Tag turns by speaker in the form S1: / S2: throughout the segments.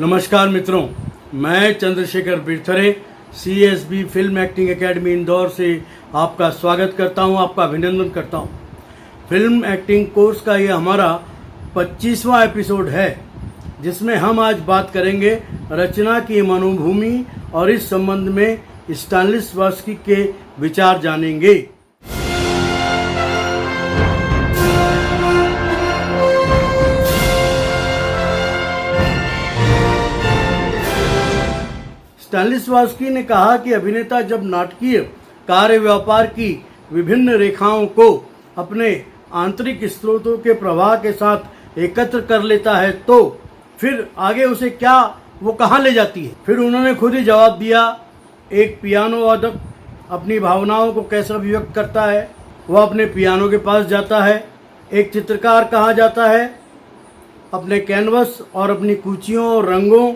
S1: नमस्कार मित्रों, मैं Chandrashekhar Birthare CSB film acting academy Indore से आपका स्वागत करता हूं, आपका अभिनंदन करता हूं। फिल्म एक्टिंग कोर्स का ये हमारा 25वां एपिसोड है, जिसमें हम आज बात करेंगे रचना की मनोभूमि और इस संबंध में स्टानिस्लॉवस्की के विचार जानेंगे। स्टानिस्लॉवस्की ने कहा कि अभिनेता जब नाटकीय कार्य व्यापार की विभिन्न रेखाओं को अपने आंतरिक स्रोतों के प्रवाह के साथ एकत्र कर लेता है तो फिर आगे उसे वो कहाँ ले जाती है। फिर उन्होंने खुद ही जवाब दिया, एक पियानो वादक अपनी भावनाओं को कैसे अभिव्यक्त करता है, वह अपने पियानो के पास जाता है। एक चित्रकार कहाँ जाता है, अपने कैनवस और अपनी कुचियों और रंगों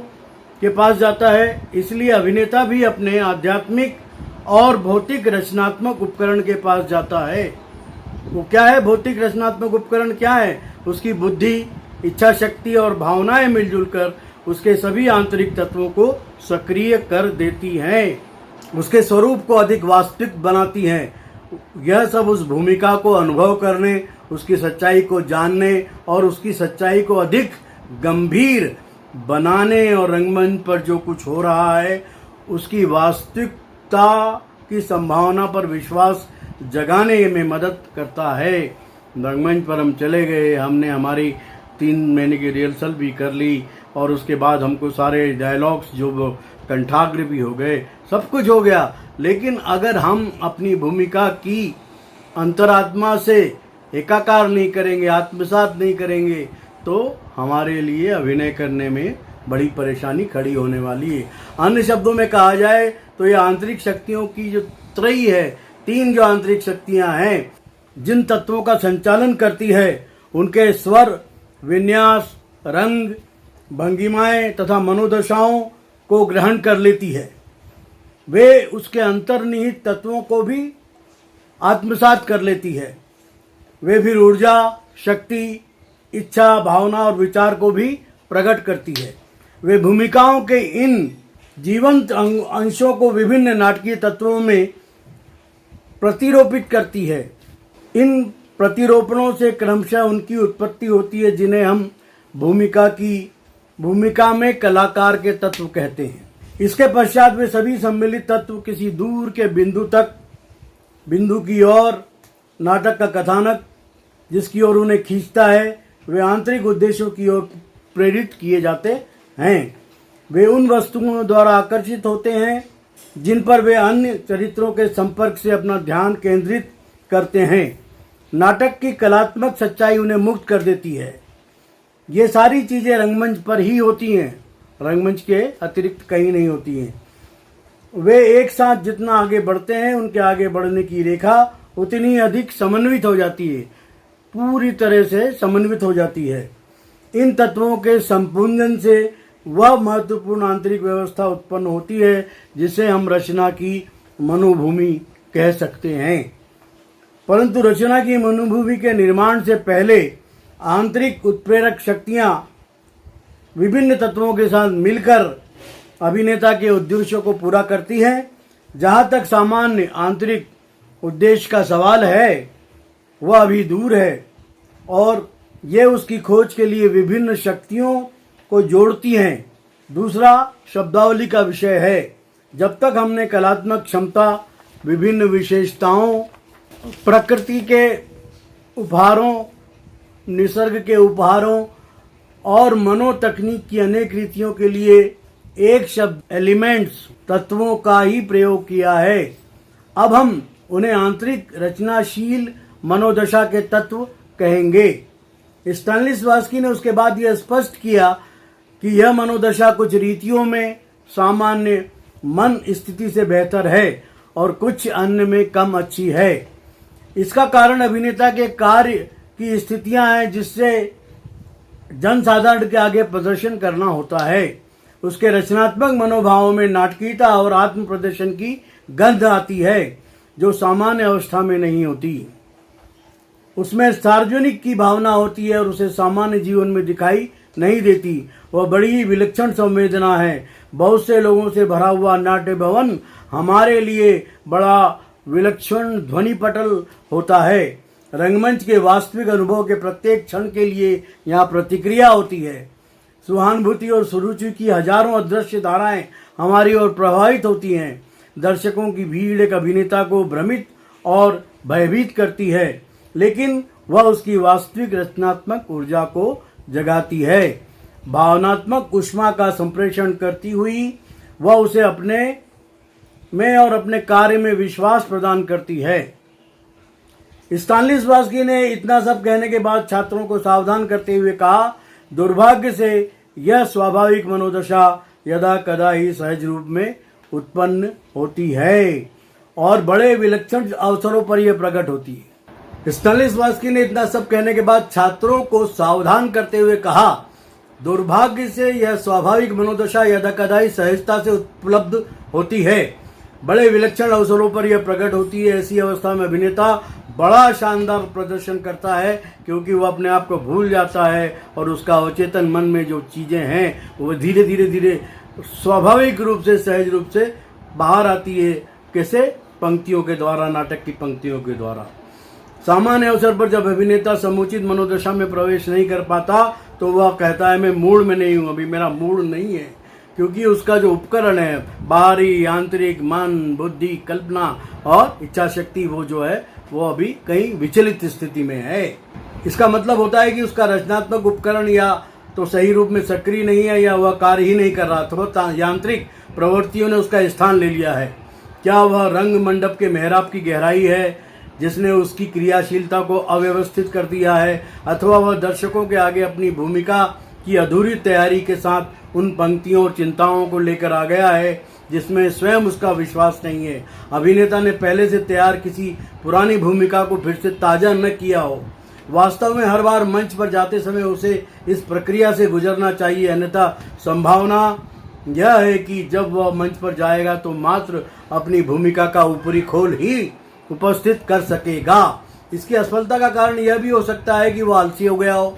S1: के पास जाता है। इसलिए अभिनेता भी अपने आध्यात्मिक और भौतिक रचनात्मक उपकरण के पास जाता है। वो क्या है? भौतिक रचनात्मक उपकरण क्या है? उसकी बुद्धि, इच्छा शक्ति और भावनाएं मिलजुल कर उसके सभी आंतरिक तत्वों को सक्रिय कर देती हैं, उसके स्वरूप को अधिक वास्तविक बनाती हैं। यह सब उस भूमिका को अनुभव करने, उसकी सच्चाई को जानने और उसकी सच्चाई को अधिक गंभीर बनाने और रंगमंच पर जो कुछ हो रहा है उसकी वास्तविकता की संभावना पर विश्वास जगाने में मदद करता है। रंगमंच पर हम चले गए, हमने हमारी 3 महीने की रिहर्सल भी कर ली और उसके बाद हमको सारे डायलॉग्स जो कंठाग्र भी हो गए, सब कुछ हो गया। लेकिन अगर हम अपनी भूमिका की अंतरात्मा से एकाकार नहीं करेंगे, आत्मसात नहीं करेंगे, तो हमारे लिए अभिनय करने में बड़ी परेशानी खड़ी होने वाली है। अन्य शब्दों में कहा जाए तो ये आंतरिक शक्तियों की जो त्रयी है, 3 जो आंतरिक शक्तियां हैं जिन तत्वों का संचालन करती है, उनके स्वर, विन्यास, रंग, भंगिमाएं तथा मनोदशाओं को ग्रहण कर लेती है। वे उसके अंतर्निहित तत्वों को भी आत्मसात कर लेती है। वे फिर ऊर्जा, शक्ति, इच्छा, भावना और विचार को भी प्रकट करती है। वे भूमिकाओं के इन जीवंत अंशों को विभिन्न नाटकीय तत्वों में प्रतिरोपित करती है। इन प्रतिरोपणों से क्रमशः उनकी उत्पत्ति होती है, जिन्हें हम भूमिका में कलाकार के तत्व कहते हैं। इसके पश्चात वे सभी सम्मिलित तत्व किसी दूर के बिंदु की ओर नाटक का कथानक जिसकी ओर उन्हें खींचता है, वे आंतरिक उद्देश्यों की ओर प्रेरित किए जाते हैं। वे उन वस्तुओं द्वारा आकर्षित होते हैं जिन पर वे अन्य चरित्रों के संपर्क से अपना ध्यान केंद्रित करते हैं। नाटक की कलात्मक सच्चाई उन्हें मुक्त कर देती है। ये सारी चीजें रंगमंच पर ही होती हैं, रंगमंच के अतिरिक्त कहीं नहीं होती हैं। वे एक साथ जितना आगे बढ़ते हैं, उनके आगे बढ़ने की रेखा उतनी अधिक समन्वित हो जाती है, पूरी तरह से समन्वित हो जाती है। इन तत्वों के संपुंजन से वह महत्वपूर्ण आंतरिक व्यवस्था उत्पन्न होती है जिसे हम रचना की मनोभूमि कह सकते हैं। परंतु रचना की मनोभूमि के निर्माण से पहले आंतरिक उत्प्रेरक शक्तियां विभिन्न तत्वों के साथ मिलकर अभिनेता के उद्देश्यों को पूरा करती हैं। जहां तक सामान्य आंतरिक उद्देश्य का सवाल है, वह अभी दूर है और ये उसकी खोज के लिए विभिन्न शक्तियों को जोड़ती हैं। दूसरा शब्दावली का विषय है। जब तक हमने कलात्मक क्षमता, विभिन्न विशेषताओं, प्रकृति के उपहारों, निसर्ग के उपहारों और मनोतकनीक की अनेक रीतियों के लिए एक शब्द एलिमेंट्स, तत्वों का ही प्रयोग किया है, अब हम उन्हें आंतरिक रचनाशील मनोदशा के तत्व कहेंगे। स्टानिस्लॉवस्की ने उसके बाद यह स्पष्ट किया कि यह मनोदशा कुछ रीतियों में सामान्य मन स्थिति से बेहतर है और कुछ अन्य में कम अच्छी है। इसका कारण अभिनेता के कार्य की स्थितियां हैं जिससे जनसाधारण के आगे प्रदर्शन करना होता है। उसके रचनात्मक मनोभावों में नाटकीयता और आत्म प्रदर्शन की गंध आती है जो सामान्य अवस्था में नहीं होती। उसमें सार्वजनिक की भावना होती है और उसे सामान्य जीवन में दिखाई नहीं देती। वह बड़ी ही विलक्षण संवेदना है। बहुत से लोगों से भरा हुआ नाट्य भवन हमारे लिए बड़ा विलक्षण ध्वनि पटल होता है। रंगमंच के वास्तविक अनुभव के प्रत्येक क्षण के लिए यहाँ प्रतिक्रिया होती है। सहानुभूति और सुरुचि की हजारों अदृश्य धाराएं हमारी ओर प्रभावित होती हैं। दर्शकों की भीड़ एक अभिनेता को भ्रमित और भयभीत करती है, लेकिन वह उसकी वास्तविक रचनात्मक ऊर्जा को जगाती है। भावनात्मक ऊष्मा का संप्रेषण करती हुई वह उसे अपने में और अपने कार्य में विश्वास प्रदान करती है। स्टानिस्लॉवस्की ने इतना सब कहने के बाद छात्रों को सावधान करते हुए कहा, दुर्भाग्य से यह स्वाभाविक मनोदशा यदा कदा ही सहज रूप में उत्पन्न होती है और बड़े विलक्षण अवसरों पर यह प्रकट होती है। स्टानिस्लॉवस्की ने इतना सब कहने के बाद छात्रों को सावधान करते हुए कहा, दुर्भाग्य से यह स्वाभाविक मनोदशा यदा कदा ही सहजता से उपलब्ध होती है, बड़े विलक्षण अवसरों पर यह प्रकट होती है। ऐसी अवस्था में अभिनेता बड़ा शानदार प्रदर्शन करता है, क्योंकि वह अपने आप को भूल जाता है और उसका अवचेतन मन में जो चीजें हैं वो धीरे धीरे स्वाभाविक रूप से सहज रूप से बाहर आती है। कैसे? पंक्तियों के द्वारा, नाटक की पंक्तियों के द्वारा। सामान्य अवसर पर जब अभिनेता समुचित मनोदशा में प्रवेश नहीं कर पाता तो वह कहता है, मैं मूड में नहीं हूं, अभी मेरा मूड नहीं है, क्योंकि उसका जो उपकरण है बाहरी, आंतरिक, मन, बुद्धि, कल्पना और इच्छा शक्ति वो जो है वो अभी कहीं विचलित स्थिति में है। इसका मतलब होता है कि उसका रचनात्मक उपकरण या तो सही रूप में सक्रिय नहीं है या वह कार्य ही नहीं कर रहा, अथवा यांत्रिक प्रवृत्तियों ने उसका स्थान ले लिया है। क्या वह रंग मंडप के मेहराब की गहराई है जिसने उसकी क्रियाशीलता को अव्यवस्थित कर दिया है, अथवा वह दर्शकों के आगे अपनी भूमिका की अधूरी तैयारी के साथ उन पंक्तियों और चिंताओं को लेकर आ गया है जिसमें स्वयं उसका विश्वास नहीं है। अभिनेता ने पहले से तैयार किसी पुरानी भूमिका को फिर से ताजा न किया हो। वास्तव में हर बार मंच पर जाते समय उसे इस प्रक्रिया से गुजरना चाहिए, अन्यथा संभावना यह है कि जब वह मंच पर जाएगा तो मात्र अपनी भूमिका का ऊपरी खोल ही उपस्थित कर सकेगा। इसकी असफलता का कारण यह भी हो सकता है कि वह आलसी हो गया हो,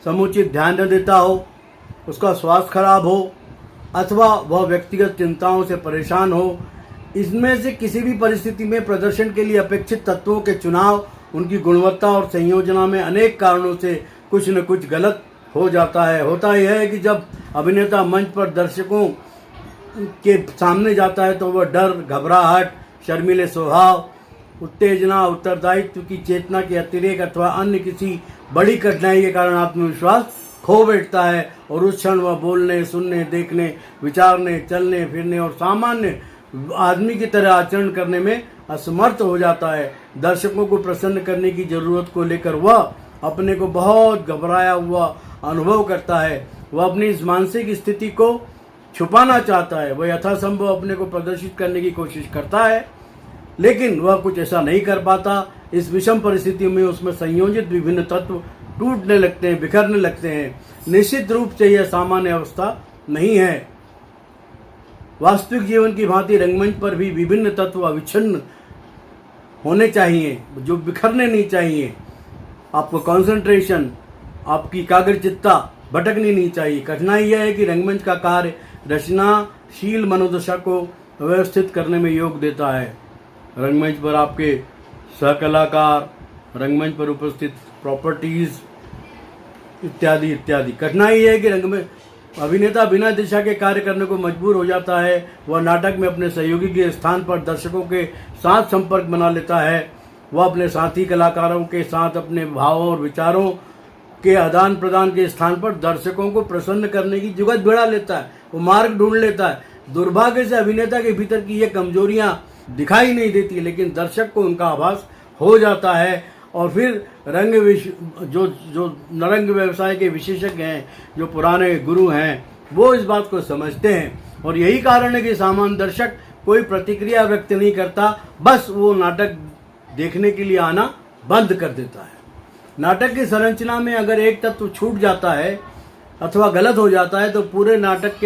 S1: समुचित ध्यान न देता हो, उसका स्वास्थ्य खराब हो, अथवा वह व्यक्तिगत चिंताओं से परेशान हो। इसमें से किसी भी परिस्थिति में प्रदर्शन के लिए अपेक्षित तत्वों के चुनाव, उनकी गुणवत्ता और संयोजना में अनेक कारणों से कुछ न कुछ गलत हो जाता है। होता यह है कि जब अभिनेता मंच पर दर्शकों के सामने जाता है तो वह डर, घबराहट, शर्मीले स्वभाव, उत्तेजना, उत्तरदायित्व की चेतना के अतिरेक अथवा अन्य किसी बड़ी कठिनाई के कारण आत्मविश्वास खो बैठता है और उस क्षण वह बोलने, सुनने, देखने, विचारने, चलने फिरने और सामान्य आदमी की तरह आचरण करने में असमर्थ हो जाता है। दर्शकों को प्रसन्न करने की जरूरत को लेकर वह अपने को बहुत घबराया हुआ अनुभव करता है। वह अपनी इस मानसिक स्थिति को छुपाना चाहता है। वह यथासंभव अपने को प्रदर्शित करने की कोशिश करता है, लेकिन वह कुछ ऐसा नहीं कर पाता। इस विषम परिस्थितियों में उसमें संयोजित विभिन्न तत्व टूटने लगते हैं, बिखरने लगते हैं। निश्चित रूप से यह सामान्य अवस्था नहीं है। वास्तविक जीवन की भांति रंगमंच पर भी विभिन्न तत्व अविच्छिन्न होने चाहिए, जो बिखरने नहीं चाहिए। आपको कंसंट्रेशन, आपकी एकाग्रचित्ता भटकनी नहीं चाहिए। कठिनाई यह है कि रंगमंच का कार्य रचनाशील मनोदशा को व्यवस्थित करने में योग देता है। रंगमंच पर आपके सहकलाकार, रंगमंच पर उपस्थित प्रॉपर्टीज इत्यादि इत्यादि। कठिनाई यह है कि रंग में अभिनेता बिना दिशा के कार्य करने को मजबूर हो जाता है। वह नाटक में अपने सहयोगी के स्थान पर दर्शकों के साथ संपर्क बना लेता है। वह अपने साथी कलाकारों के साथ अपने भावों और विचारों के आदान प्रदान के स्थान पर दर्शकों को प्रसन्न करने की जुगत भिड़ा लेता है, वो मार्ग ढूंढ लेता है। दुर्भाग्य से अभिनेता के भीतर की ये कमजोरियां दिखाई नहीं देती, लेकिन दर्शक को उनका आभास हो जाता है और फिर जो नरंग व्यवसाय के विशेषज्ञ हैं, जो पुराने गुरु हैं, वो इस बात को समझते हैं और यही कारण है कि सामान्य दर्शक कोई प्रतिक्रिया व्यक्त नहीं करता, बस वो नाटक देखने के लिए आना बंद कर देता है। नाटक की संरचना में अगर एक तत्व छूट जाता है अथवा गलत हो जाता है तो पूरे नाटक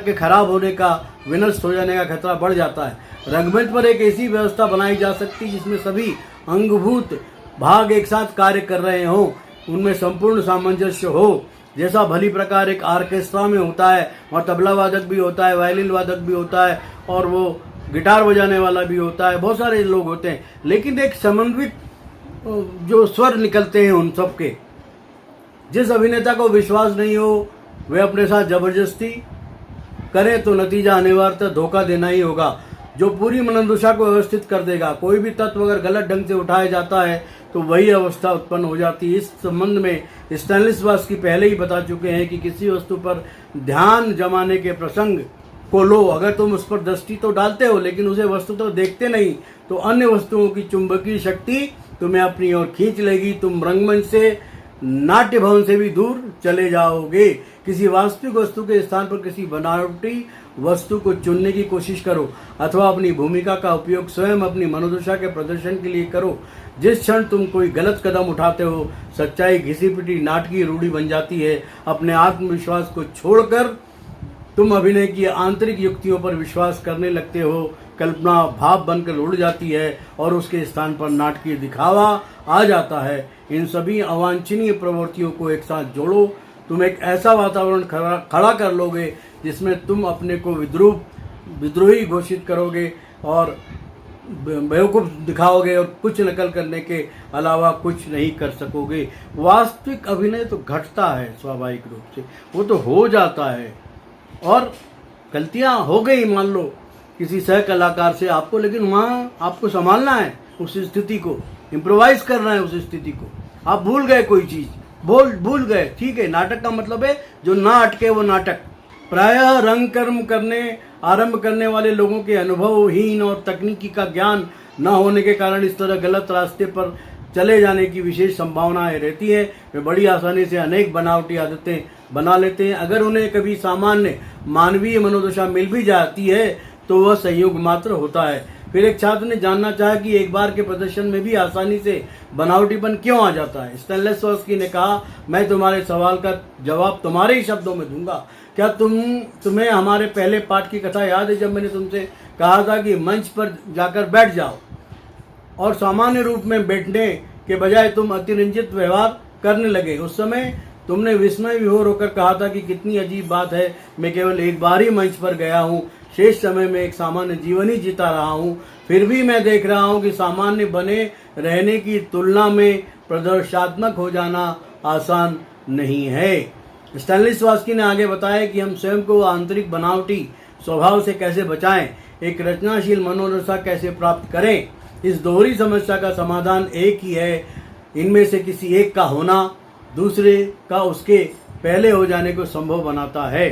S1: के खराब होने का, विनष्ट हो जाने का खतरा बढ़ जाता है। रंगमंच पर एक ऐसी व्यवस्था बनाई जा सकती है जिसमें सभी अंगभूत भाग एक साथ कार्य कर रहे हों, उनमें संपूर्ण सामंजस्य हो जैसा भली प्रकार एक ऑर्केस्ट्रा में होता है, वहाँ तबला वादक भी होता है, वायलिन वादक भी होता है और वो गिटार बजाने वाला भी होता है, बहुत सारे लोग होते हैं, लेकिन एक समन्वित जो स्वर निकलते हैं उन सब के। जिस अभिनेता को विश्वास नहीं हो वे अपने साथ जबरदस्ती करें तो नतीजा अनिवार्यतः धोखा देना ही होगा, जो पूरी मनोदशा को व्यवस्थित कर देगा। कोई भी तत्व अगर गलत ढंग से उठाया जाता है तो वही अवस्था उत्पन्न हो जाती है। इस संबंध में स्टैनिस्लॉवस्की पहले ही बता चुके हैं कि किसी वस्तु पर ध्यान जमाने के प्रसंग को लो, अगर तुम उस पर दृष्टि तो डालते हो लेकिन उसे वस्तु तो देखते नहीं, तो अन्य वस्तुओं की चुंबकीय शक्ति तुम्हें अपनी ओर खींच लेगी। तुम रंगमंच से, नाट्य भवन से भी दूर चले जाओगे। किसी वास्तविक वस्तु के स्थान पर किसी बनावटी वस्तु को चुनने की कोशिश करो अथवा अपनी भूमिका का उपयोग स्वयं अपनी मनोदशा के प्रदर्शन के लिए करो। जिस क्षण तुम कोई गलत कदम उठाते हो, सच्चाई घिसी पिटी नाटकीय रूढ़ी बन जाती है। अपने आत्मविश्वास को छोड़कर तुम अभिनय की आंतरिक युक्तियों पर विश्वास करने लगते हो। कल्पना भाव बनकर उड़ जाती है और उसके स्थान पर नाटकीय दिखावा आ जाता है। इन सभी अवांछनीय प्रवृत्तियों को एक साथ जोड़ो, तुम एक ऐसा वातावरण खड़ा कर लोगे जिसमें तुम अपने को विद्रोही घोषित करोगे और बेवकूफ़ दिखाओगे और कुछ नकल करने के अलावा कुछ नहीं कर सकोगे। वास्तविक अभिनय तो घटता है स्वाभाविक रूप से, वो तो हो जाता है और गलतियां हो गई मान लो किसी सह कलाकार से आपको, लेकिन वहाँ आपको संभालना है उस स्थिति को, इम्प्रोवाइज करना है उस स्थिति को। आप भूल गए कोई चीज़, भूल गए, ठीक है, नाटक का मतलब है जो ना अटके वो नाटक। प्रायः रंग कर्म करने आरंभ करने वाले लोगों के अनुभवहीन और तकनीकी का ज्ञान न होने के कारण इस तरह गलत रास्ते पर चले जाने की विशेष संभावनाएं रहती है। वे बड़ी आसानी से अनेक बनावटी आदतें बना लेते हैं। अगर उन्हें कभी सामान्य मानवीय मनोदशा मिल भी जाती है तो वह संयोग मात्र होता है। फिर एक छात्र ने जानना चाहा कि एक बार के प्रदर्शन में भी आसानी से बनावटीपन क्यों आ जाता है। स्टैनिस्लॉवस्की ने कहा, मैं तुम्हारे सवाल का जवाब तुम्हारे ही शब्दों में दूंगा। क्या तुम्हें हमारे पहले पाठ की कथा याद है, जब मैंने तुमसे कहा था कि मंच पर जाकर बैठ जाओ और सामान्य रूप में बैठने के बजाय तुम अतिरंजित व्यवहार करने लगे। उस समय तुमने विस्मय विभोर होकर कहा था कि कितनी अजीब बात है, मैं केवल एक बार ही मंच पर गया हूँ, शेष समय में एक सामान्य जीवन ही जीता रहा हूँ। फिर भी मैं देख रहा हूँ कि सामान्य बने रहने की तुलना में प्रदर्शनात्मक हो जाना आसान नहीं है। स्टैनिस्लॉवस्की ने आगे बताया कि हम स्वयं को आंतरिक बनावटी स्वभाव से कैसे बचाएं, एक रचनाशील मनोदशा कैसे प्राप्त करें। इस दोहरी समस्या का समाधान एक ही है, इनमें से किसी एक का होना दूसरे का उसके पहले हो जाने को संभव बनाता है।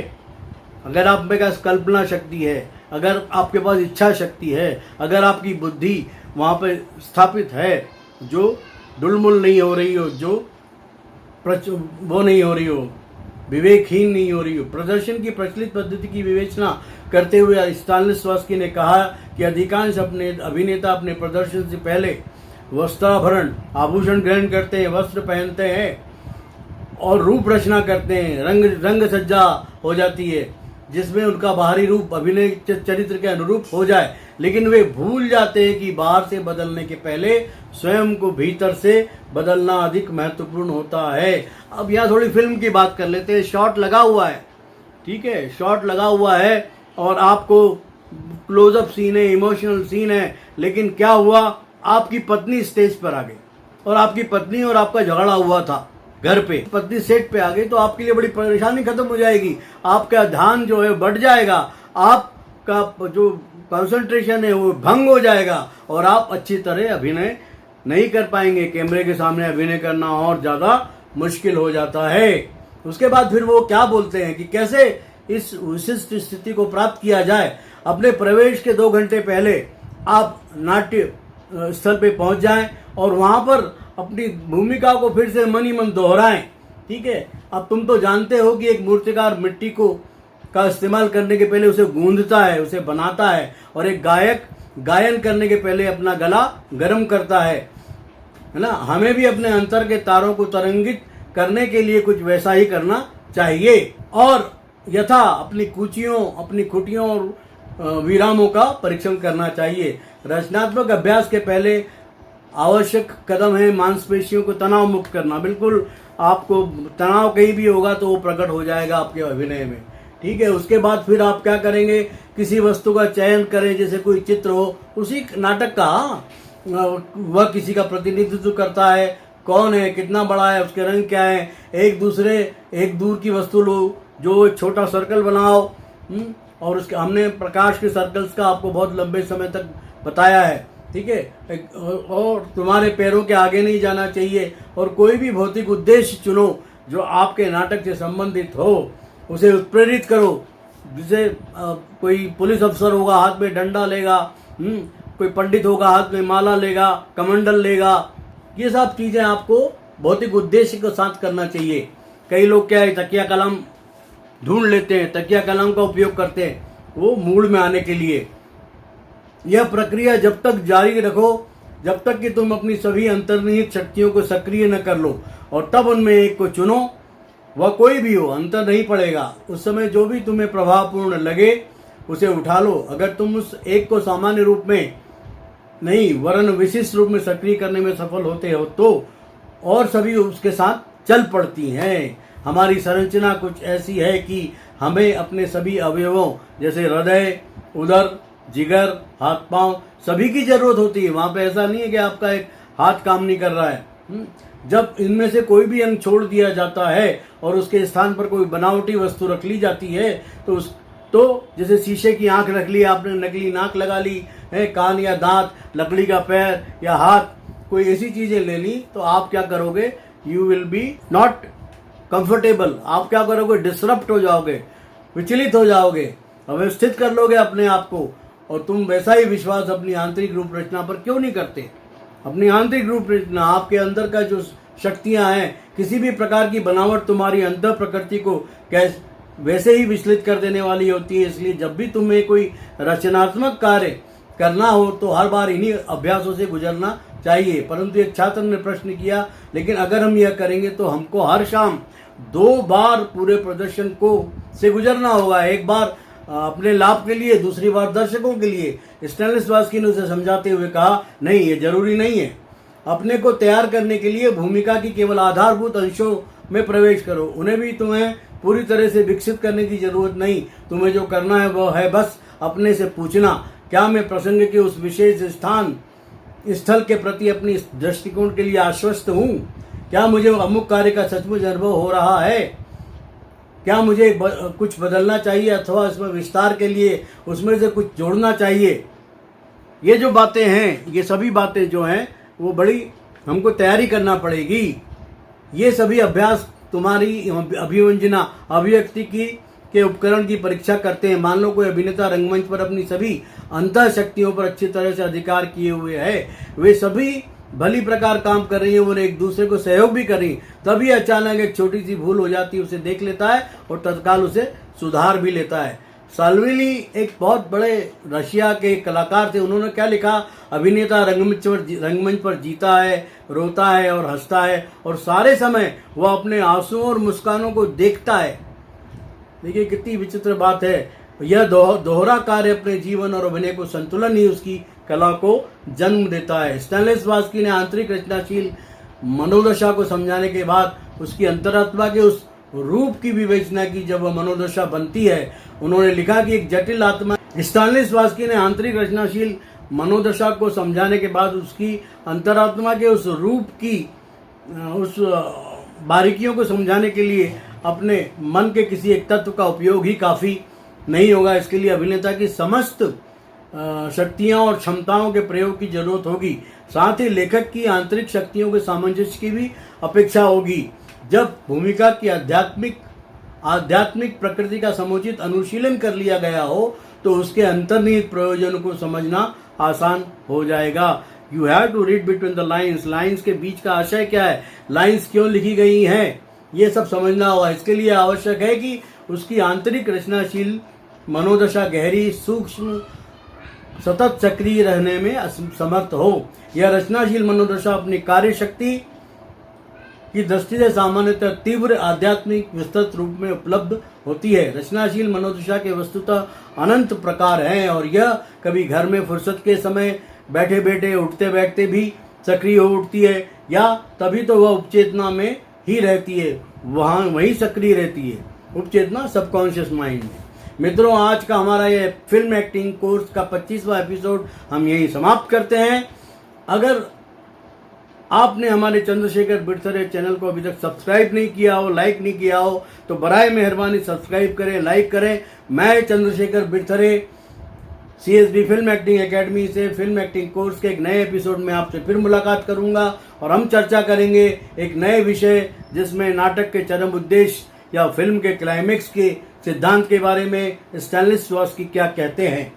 S1: अगर आप में पास कल्पना शक्ति है, अगर आपके पास इच्छा शक्ति है, अगर आपकी बुद्धि वहाँ पर स्थापित है, जो डुलमुल नहीं हो रही हो, जो वो नहीं हो रही हो, विवेकहीन नहीं हो रही हो, प्रदर्शन की प्रचलित पद्धति की विवेचना करते हुए स्टैनिस्लॉवस्की ने कहा कि अधिकांश अपने अभिनेता अपने प्रदर्शन से पहले वस्त्राभरण आभूषण ग्रहण करते हैं, वस्त्र पहनते हैं और रूप रचना करते हैं, रंग सज्जा हो जाती है जिसमें उनका बाहरी रूप अभिनय चरित्र के अनुरूप हो जाए, लेकिन वे भूल जाते हैं कि बाहर से बदलने के पहले स्वयं को भीतर से बदलना अधिक महत्वपूर्ण होता है। अब यहाँ थोड़ी फिल्म की बात कर लेते हैं। शॉट लगा हुआ है, ठीक है, शॉट लगा हुआ है और आपको क्लोजअप सीन है, इमोशनल सीन है, लेकिन क्या हुआ, आपकी पत्नी स्टेज पर आ गई और आपकी पत्नी और आपका झगड़ा हुआ था घर पे, पत्नी सेट पे आ गई तो आपके लिए बड़ी परेशानी खत्म हो जाएगी, आपका ध्यान जो है बढ़ जाएगा, आपका जो कंसंट्रेशन है वो भंग हो जाएगा और आप अच्छी तरह अभिनय नहीं कर पाएंगे। कैमरे के सामने अभिनय करना और ज़्यादा मुश्किल हो जाता है। उसके बाद फिर वो क्या बोलते हैं कि कैसे इस विशिष्ट स्थिति को प्राप्त किया जाए। अपने प्रवेश के 2 घंटे पहले आप नाट्य स्थल पे पहुंच जाएं और वहां पर अपनी भूमिका को फिर से मन ही मन दोहराएं, ठीक है। अब तुम तो जानते हो कि एक मूर्तिकार मिट्टी को का इस्तेमाल करने के पहले उसे गूंथता है, उसे बनाता है, और एक गायक गायन करने के पहले अपना गला गर्म करता है ना। हमें भी अपने अंतर के तारों को तरंगित करने के लिए कुछ वैसा ही करना चाहिए और यथा अपनी कुचियों, अपनी खुटियों और विरामों का परीक्षण करना चाहिए। रचनात्मक अभ्यास के पहले आवश्यक कदम है मांसपेशियों को तनाव मुक्त करना। बिल्कुल आपको तनाव कहीं भी होगा तो वो प्रकट हो जाएगा आपके अभिनय में। ठीक है, उसके बाद फिर आप क्या करेंगे, किसी वस्तु का चयन करें, जैसे कोई चित्र हो उसी नाटक का, वह किसी का प्रतिनिधित्व करता है, कौन है, कितना बड़ा है, उसके रंग क्या है, एक दूर की वस्तु लो, जो एक छोटा सर्कल बनाओ। और उसके हमने प्रकाश के सर्कल्स का आपको बहुत लंबे समय तक बताया है। ठीक है, और तुम्हारे पैरों के आगे नहीं जाना चाहिए, और कोई भी भौतिक उद्देश्य चुनो जो आपके नाटक से संबंधित हो, उसे उत्प्रेरित करो। जैसे कोई पुलिस अफसर होगा हाथ में डंडा लेगा, कोई पंडित होगा हाथ में माला लेगा, कमंडल लेगा, ये सब चीजें आपको भौतिक उद्देश्य के साथ करना चाहिए। कई लोग क्या है, तकिया कलम ढूंढ लेते हैं, तकिया कलम का उपयोग करते हैं वो मूड में आने के लिए। यह प्रक्रिया जब तक जारी रखो जब तक कि तुम अपनी सभी अंतर्निहित शक्तियों को सक्रिय न कर लो, और तब उनमें एक को चुनो। वह कोई भी हो, अंतर नहीं पड़ेगा। उस समय जो भी तुम्हें प्रभावपूर्ण लगे उसे उठा लो। अगर तुम उस एक को सामान्य रूप में नहीं वरन विशिष्ट रूप में सक्रिय करने में सफल होते हो तो और सभी उसके साथ चल पड़ती हैं। हमारी संरचना कुछ ऐसी है कि हमें अपने सभी अवयवों जैसे हृदय, उदर, जिगर, हाथ पांव सभी की जरूरत होती है। वहां पे ऐसा नहीं है कि आपका एक हाथ काम नहीं कर रहा है। जब इनमें से कोई भी अंग छोड़ दिया जाता है और उसके स्थान पर कोई बनावटी वस्तु रख ली जाती है तो जैसे शीशे की आंख रख ली आपने, नकली नाक लगा ली है, कान या दांत, लकड़ी का पैर या हाथ, कोई ऐसी चीजें ले ली, तो आप क्या करोगे, you will be not comfortable. आप क्या करोगे, डिसरप्ट हो जाओगे, विचलित हो जाओगे, अव्यवस्थित कर लोगे अपने आप को। और तुम वैसा ही विश्वास अपनी आंतरिक रूप रचना पर क्यों नहीं करते। अपनी आंतरिक रूप रचना, आपके अंदर का जो शक्तियां हैं, किसी भी प्रकार की बनावट तुम्हारी अंतर प्रकृति को कैसे वैसे ही विचलित कर देने वाली होती है। इसलिए जब भी तुम्हें कोई रचनात्मक कार्य करना हो तो हर बार इन्हीं अभ्यासों से गुजरना चाहिए। परंतु एक छात्र ने प्रश्न किया, लेकिन अगर हम यह करेंगे तो हमको हर शाम 2 बार पूरे प्रदर्शन को से गुजरना होगा, एक बार अपने लाभ के लिए, दूसरी बार दर्शकों के लिए। स्टैनिस्लॉवस्की ने उसे समझाते हुए कहा, नहीं, ये जरूरी नहीं है। अपने को तैयार करने के लिए भूमिका की केवल आधारभूत अंशों में प्रवेश करो, उन्हें भी तुम्हें पूरी तरह से विकसित करने की जरूरत नहीं। तुम्हें जो करना है वह है बस अपने से पूछना, क्या मैं प्रसंग के उस विशेष स्थल के प्रति अपनी दृष्टिकोण के लिए आश्वस्त हूँ? क्या मुझे अमुक कार्य का सचमुच अनुभव हो रहा है? क्या मुझे कुछ बदलना चाहिए अथवा इसमें विस्तार के लिए उसमें से कुछ जोड़ना चाहिए? ये जो बातें हैं, ये सभी बातें जो हैं वो बड़ी हमको तैयारी करना पड़ेगी। ये सभी अभ्यास तुम्हारी अभिव्यंजना, अभिव्यक्ति के उपकरण की परीक्षा करते हैं। मान लो कोई अभिनेता रंगमंच पर अपनी सभी अंतः शक्तियों पर अच्छी तरह से अधिकार किए हुए है, वे सभी भली प्रकार काम कर रही है और एक दूसरे को सहयोग भी कर रही, तभी अचानक एक छोटी सी भूल हो जाती है, उसे देख लेता है और तत्काल उसे सुधार भी लेता है। साल्विनी एक बहुत बड़े रशिया के कलाकार थे। उन्होंने क्या लिखा, अभिनेता रंगमंच पर जीता है, रोता है और हंसता है, और सारे समय वह अपने आंसुओं और मुस्कानों को देखता है। देखिए कितनी विचित्र बात है। यह दोहरा कार्य अपने जीवन और अभिनय को संतुलन ही उसकी कला को जन्म देता है। स्टैनिस्लॉवस्की ने आंतरिक रचनाशील मनोदशा को समझाने के बाद उसकी अंतरात्मा के उस रूप की विवेचना की जब वह मनोदशा बनती है। उन्होंने लिखा कि एक जटिल आत्मा, स्टैनिस्लॉवस्की ने आंतरिक रचनाशील मनोदशा को समझाने के बाद उसकी अंतरात्मा के उस रूप की उस बारीकियों को समझाने के लिए अपने मन के किसी एक तत्व का उपयोग ही काफी नहीं होगा। इसके लिए अभिनेता की समस्त शक्तियां और क्षमताओं के प्रयोग की जरूरत होगी। साथ ही लेखक की आंतरिक शक्तियों के सामंजस्य की भी अपेक्षा होगी। जब भूमिका की आध्यात्मिक प्रकृति का समुचित अनुशीलन कर लिया गया हो तो उसके अंतर्निहित प्रयोजन को समझना आसान हो जाएगा। You have to read between the lines. Lines के बीच का आशय क्या है, लाइन्स क्यों लिखी गई हैं, ये सब समझना होगा। इसके लिए आवश्यक है कि उसकी आंतरिक रचनाशील मनोदशा गहरी, सूक्ष्म, सतत सक्रिय रहने में समर्थ हो। यह रचनाशील मनोदशा अपनी कार्य शक्ति की दृष्टि से सामान्यतः तीव्र, आध्यात्मिक, विस्तृत रूप में उपलब्ध होती है। रचनाशील मनोदशा के वस्तुतः अनंत प्रकार हैं और यह कभी घर में फुर्सत के समय बैठे बैठे, उठते बैठते भी सक्रिय हो उठती है, या तभी तो वह उपचेतना में ही रहती है, वहाँ वहीं सक्रिय रहती है, उपचेतना सबकॉन्शियस माइंड में। मित्रों, आज का हमारा ये फिल्म एक्टिंग कोर्स का 25वां एपिसोड हम यहीं समाप्त करते हैं। अगर आपने हमारे चंद्रशेखर बिरथरे चैनल को अभी तक सब्सक्राइब नहीं किया हो, लाइक नहीं किया हो, तो बराए मेहरबानी सब्सक्राइब करें, लाइक करें। मैं Chandrashekhar Birthare CSB film acting academy से फिल्म एक्टिंग कोर्स के एक नए एपिसोड में आपसे फिर मुलाकात करूंगा और हम चर्चा करेंगे एक नए विषय, जिसमें नाटक के चरम उद्देश्य या फिल्म के क्लाइमेक्स के सिद्धांत के बारे में स्टैनिस्लॉवस्की क्या कहते हैं।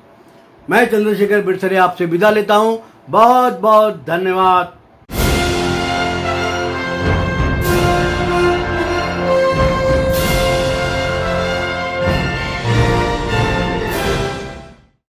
S1: मैं चंद्रशेखर बिरथरे आपसे विदा लेता हूं। बहुत बहुत धन्यवाद।